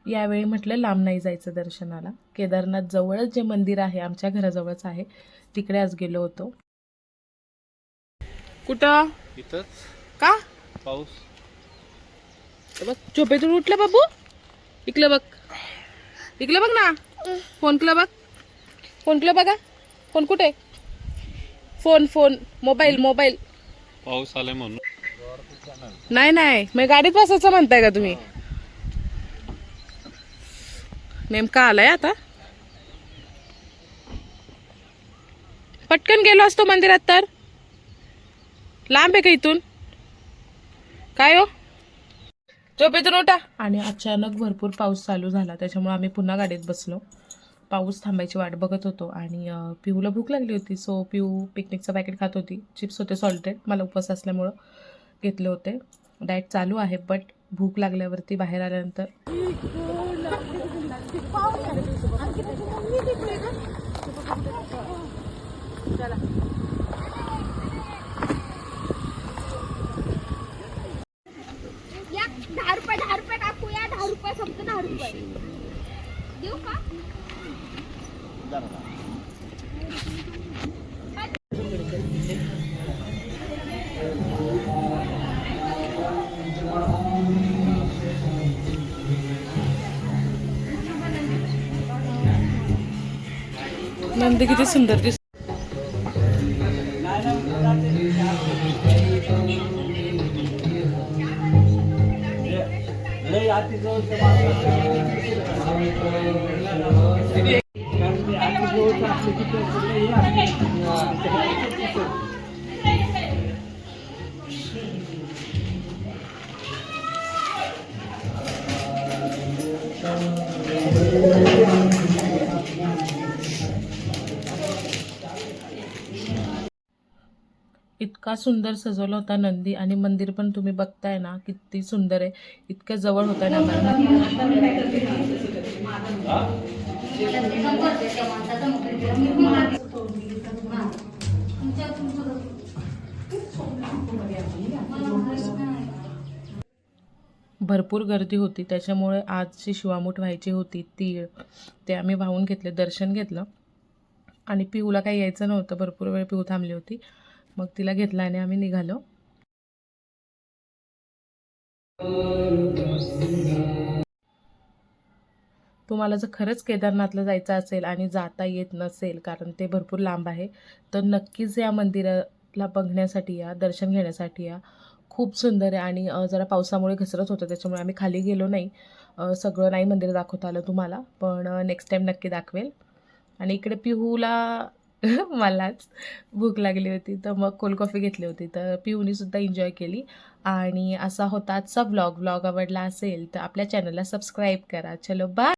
यावेळी म्हटलं लांब नाही जायचं दर्शनाला. केदारनाथ जवळच जे मंदिर आहे आमच्या घराजवळच आहे, तिकडे आज गेलो होतो. कुठं इथंच का पाऊस बघ, झोपेतून उठलं बाबू. इकडे बघ, इकडे बघ ना. फोन केला बघ, फोन केला बघा. फोन कुठे? Phone phone mobile mobile. पाऊस आलाय म्हणून नाही नाही, मी गाडीत बसायचं म्हणताय का तुम्ही? नेमका आलाय आता. पटकन गेलो असतो मंदिरात तर. लांब आहे का इथून? काय हो, झोपेतून उठा. आणि अचानक भरपूर पाऊस चालू झाला, त्याच्यामुळे आम्ही पुन्हा गाडीत बसलो. पाऊस थांबायची वाट बघत होतो. आणि पिऊला भूक लागली होती, सो पिऊ पिकनिकचं पॅकेट खात होती. चिप्स होते सॉल्टेड, मला उपवास असल्यामुळं घेतले होते. डाएट चालू आहे, बट भूक लागल्यावरती बाहेर आल्यानंतर या 10 रुपये काकूया, 10 रुपये फक्त 10 रुपये देऊ का? नंदी किती सुंदर दिसते. इतका सुंदर सजवला होता नंदी. आणि मंदिर पण तुम्ही बघताय ना, किती सुंदर आहे. इतकं जवळ होतं ना भरपूर गर्दी होती, त्याच्यामुळे आज जी शिवामूठ व्हायची होती तीळ, ते आम्ही वाहून घेतले, दर्शन घेतलं. आणि पिऊला काही यायचं नव्हतं, भरपूर वेळ पिऊ थांबली होती. मग तिला घेतला आणि आम्ही निघालो. तुम्हाला जर खरंच केदारनाथला जायचं असेल आणि जाता येत नसेल, कारण ते भरपूर लांब आहे, तर नक्कीच या मंदिराला बघण्यासाठी या, दर्शन घेण्यासाठी या. खूप सुंदर आहे. आणि जरा पावसामुळे घसरत होतं, त्याच्यामुळे आम्ही खाली गेलो नाही. सगळं नाही मंदिर दाखवता आलं तुम्हाला, पण नेक्स्ट टाईम नक्की दाखवेल. आणि इकडे पिहूला मलाच भूक लागली होती, तर मग कोल्ड कॉफी घेतली होती, तर पिहूनीसुद्धा एन्जॉय केली. आणि असा होता आजचा व्लॉग. आवडला असेल तर आपल्या चॅनलला सबस्क्राईब करा. चलो बाय.